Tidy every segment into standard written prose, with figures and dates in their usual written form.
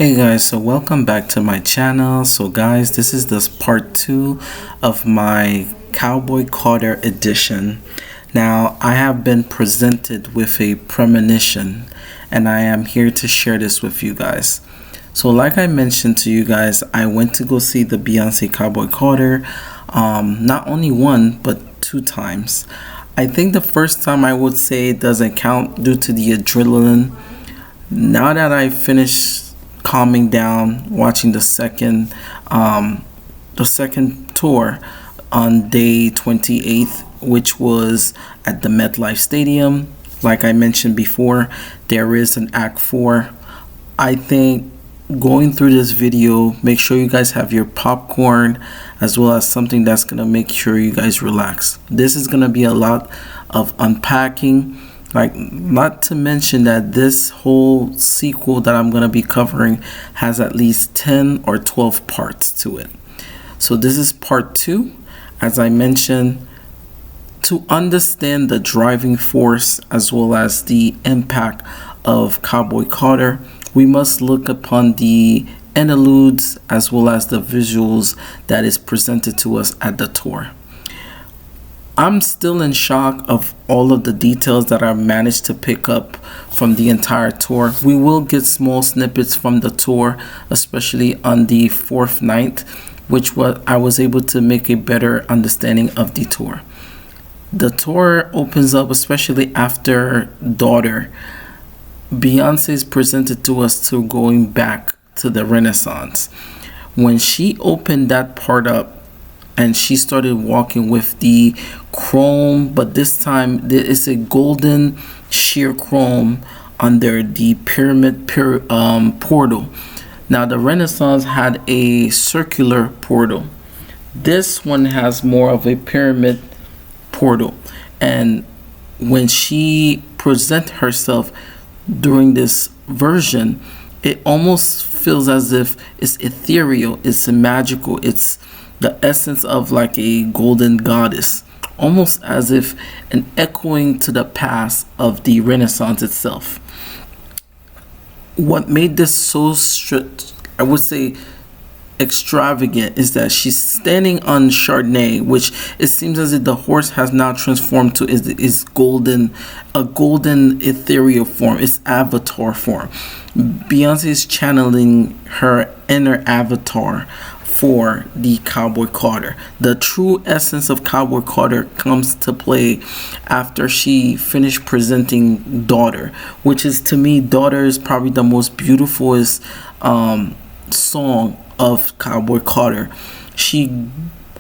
Hey guys, so welcome back to my channel. So guys, this is this part 2 of my Cowboy Carter edition. Now I have been presented with a premonition and I am here to share this with you guys. So like I mentioned to you guys, I went to go see the Beyonce Cowboy Carter not only one but 2 times. I think the first time I would say it doesn't count due to the adrenaline. Now that I finished calming down, watching the second tour on day 28th, which was at the Metlife Stadium. Like I mentioned before, there is an Act 4. I think going through this video, make sure you guys have your popcorn as well as something that's gonna make sure you guys relax. This is gonna be a lot of unpacking. Like, not to mention that this whole sequel that I'm going to be covering has at least 10 or 12 parts to it. So this is part 2. As I mentioned, to understand the driving force as well as the impact of Cowboy Carter, we must look upon the interludes as well as the visuals that is presented to us at the tour. I'm still in shock of all of the details that I managed to pick up from the entire tour. We will get small snippets from the tour, especially on the 4th night, which I was able to make a better understanding of the tour. The tour opens up, especially after Daughter. Beyonce is presented to us to going back to the Renaissance. When she opened that part up, and she started walking with the chrome, but this time it's a golden sheer chrome under the pyramid portal. Now the Renaissance had a circular portal. This one has more of a pyramid portal, and when she presents herself during this version, it almost feels as if it's ethereal, it's magical, it's the essence of like a golden goddess, almost as if an echoing to the past of the Renaissance itself. What made this so I would say extravagant, is that she's standing on Chardonnay, which it seems as if the horse has now transformed to is a golden ethereal form, its avatar form. Beyonce is channeling her inner avatar for the Cowboy Carter. The true essence of Cowboy Carter comes to play after she finished presenting Daughter, which is, to me, Daughter is probably the most beautifulest song of Cowboy Carter. She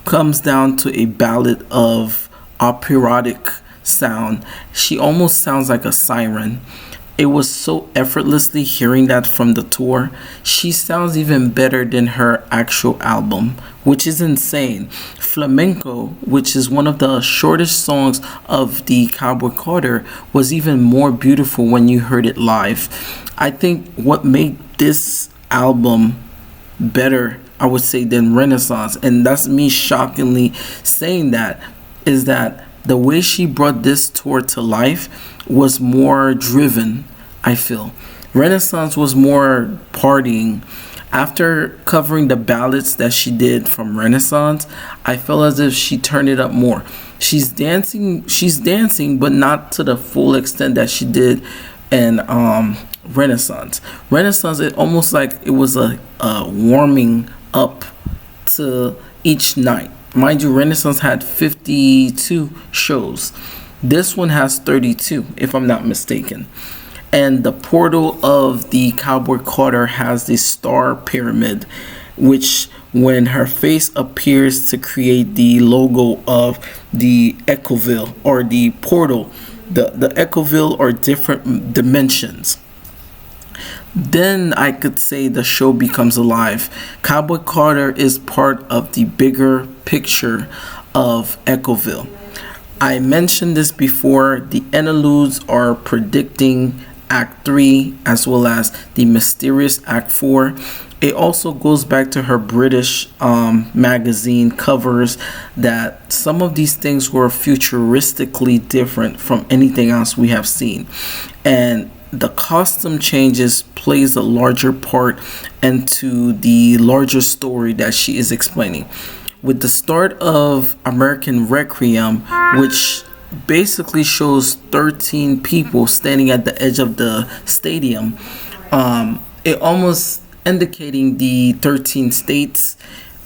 comes down to a ballad of operatic sound. She almost sounds like a siren. It was so effortlessly hearing that from the tour. She sounds even better than her actual album, which is insane. Flamenco, which is one of the shortest songs of the Cowboy Carter, was even more beautiful when you heard it live. I think what made this album better, I would say, than Renaissance, and that's me shockingly saying that, is that the way she brought this tour to life was more driven, I feel. Renaissance was more partying. After covering the ballads that she did from Renaissance, I felt as if she turned it up more. She's dancing, but not to the full extent that she did in Renaissance. Renaissance, it almost like it was a warming up to each night. Mind you, Renaissance had 52 shows. This one has 32, if I'm not mistaken. And the portal of the Cowboy Carter has the star pyramid, which when her face appears to create the logo of the Echoville, or the portal, the Echoville, or different dimensions, then I could say the show becomes alive. Cowboy Carter is part of the bigger picture of Echoville. I mentioned this before, the interludes are predicting Act 3 as well as the mysterious Act 4. It also goes back to her British magazine covers, that some of these things were futuristically different from anything else we have seen. And the costume changes plays a larger part into the larger story that she is explaining. With the start of American Requiem, which basically shows 13 people standing at the edge of the stadium, it almost indicating the 13 states,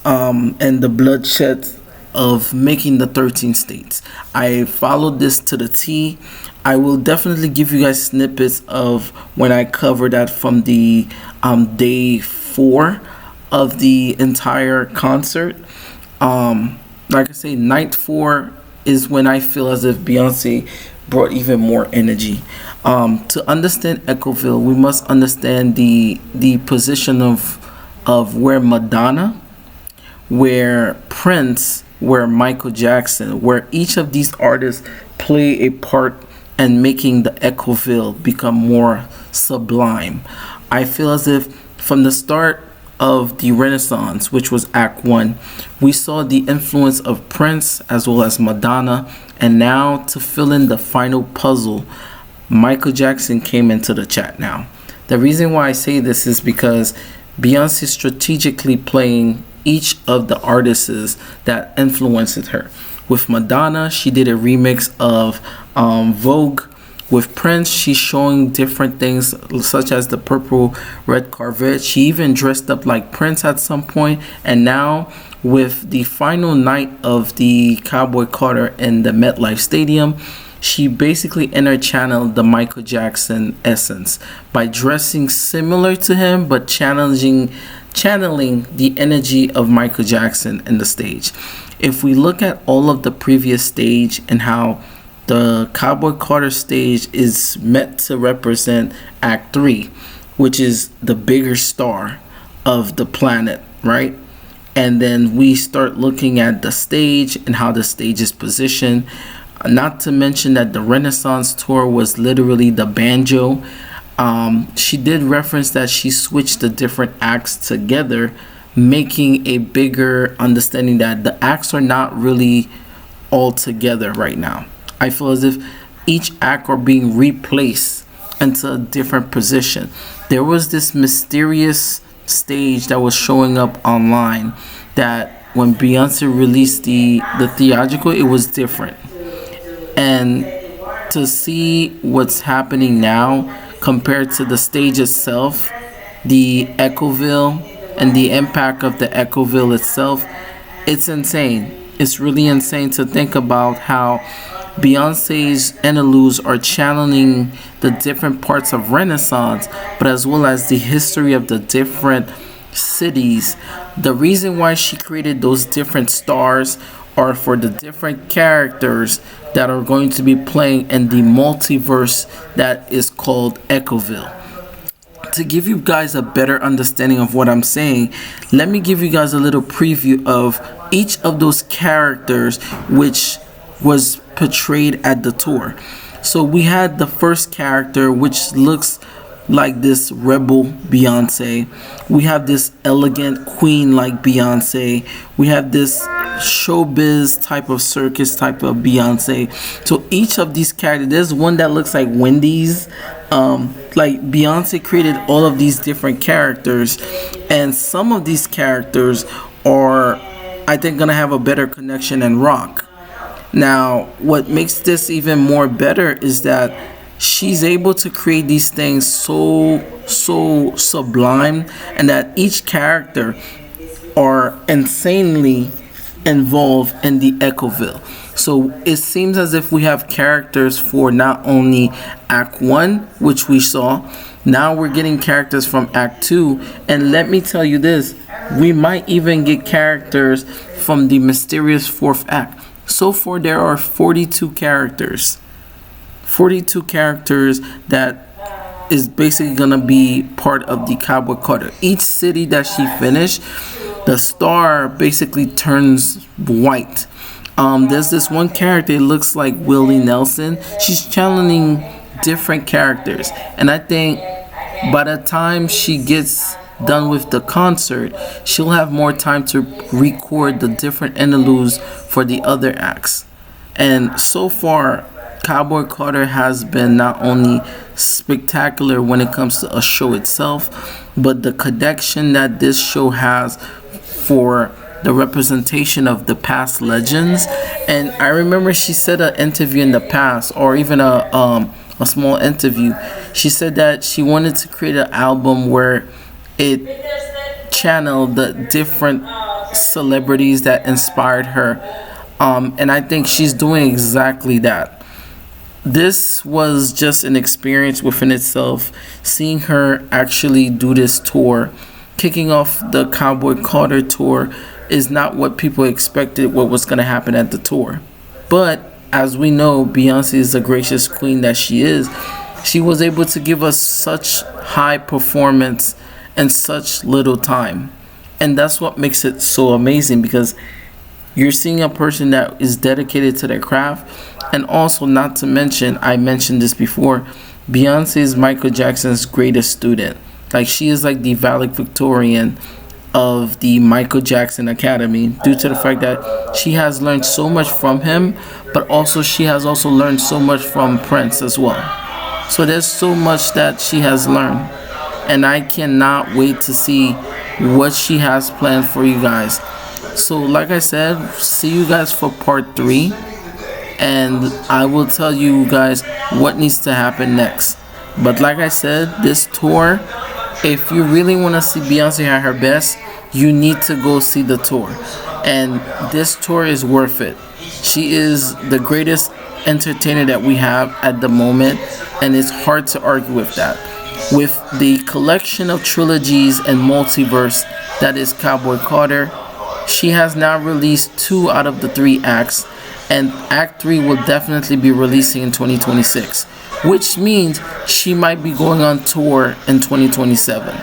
and the bloodshed of making the 13 states. I followed this to the T. I will definitely give you guys snippets of when I cover that from the day 4 of the entire concert. Like I say, night 4 is when I feel as if Beyonce brought even more energy. To understand Echoville, we must understand the position of where Madonna, where Prince, where Michael Jackson, where each of these artists play a part in making the Echoville become more sublime. I feel as if from the start of the Renaissance, which was Act 1, we saw the influence of Prince as well as Madonna, and now to fill in the final puzzle, Michael Jackson came into the chat now. The reason why I say this is because Beyonce is strategically playing each of the artists that influenced her. With Madonna, she did a remix of Vogue. With Prince, she's showing different things such as the purple red Corvette. She even dressed up like Prince at some point. And now with the final night of the Cowboy Carter in the Metlife Stadium, she basically inner-channeled the Michael Jackson essence by dressing similar to him but channeling the energy of Michael Jackson in the stage. If we look at all of the previous stage and how the Cowboy Carter stage is meant to represent Act 3, which is the bigger star of the planet, right? And then we start looking at the stage and how the stage is positioned. Not to mention that the Renaissance tour was literally the banjo. She did reference that she switched the different acts together, making a bigger understanding that the acts are not really all together right now. I feel as if each act are being replaced into a different position. There was this mysterious stage that was showing up online that when Beyonce released the theatrical, it was different. And to see what's happening now compared to the stage itself, the Echoville, and the impact of the Echoville itself, it's insane. It's really insane to think about how Beyonce's interludes are channeling the different parts of Renaissance, but as well as the history of the different cities. The reason why she created those different stars are for the different characters that are going to be playing in the multiverse that is called Echoville. To give you guys a better understanding of what I'm saying, let me give you guys a little preview of each of those characters which was portrayed at the tour. So we had the first character, which looks like this rebel Beyonce. We have this elegant queen like Beyonce. We have this showbiz type of circus type of Beyonce. So each of these characters, there's one that looks like Wendy's. Like Beyonce created all of these different characters, and some of these characters are, I think, gonna have a better connection than Rock. Now, what makes this even more better is that she's able to create these things so sublime, and that each character are insanely involved in the Echoville. So it seems as if we have characters for not only Act 1, which we saw, now we're getting characters from Act 2, and let me tell you this, we might even get characters from the mysterious 4th act. So far there are 42 characters. 42 characters that is basically gonna be part of the Cowboy Carter. Each city that she finished, the star basically turns white. There's this one character, it looks like Willie Nelson. She's channeling different characters, and I think by the time she gets done with the concert, she'll have more time to record the different interludes for the other acts. And so far, Cowboy Carter has been not only spectacular when it comes to a show itself, but the connection that this show has for the representation of the past legends. And I remember she said an interview in the past, or even a small interview. She said that she wanted to create an album where it channeled the different celebrities that inspired her. And I think she's doing exactly that. This was just an experience within itself, seeing her actually do this tour. Kicking off the Cowboy Carter tour is not what people expected what was going to happen at the tour. But as we know, Beyonce is the gracious queen that she is. She was able to give us such high performance in such little time. And that's what makes it so amazing, because you're seeing a person that is dedicated to their craft. And also, not to mention, I mentioned this before, Beyonce is Michael Jackson's greatest student. Like, she is like the valedictorian of the Michael Jackson Academy, due to the fact that she has learned so much from him, but also she has also learned so much from Prince as well. So there's so much that she has learned, and I cannot wait to see what she has planned for you guys. So like I said, see you guys for part 3, and I will tell you guys what needs to happen next. But like I said, this tour, if you really want to see Beyonce at her best, you need to go see the tour. And this tour is worth it. She is the greatest entertainer that we have at the moment, and it's hard to argue with that. With the collection of trilogies and multiverse that is Cowboy Carter, she has now released 2 out of the 3 acts, and Act 3 will definitely be releasing in 2026, which means she might be going on tour in 2027.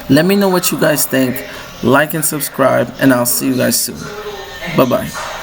Let me know what you guys think. Like and subscribe, and I'll see you guys soon. Bye bye.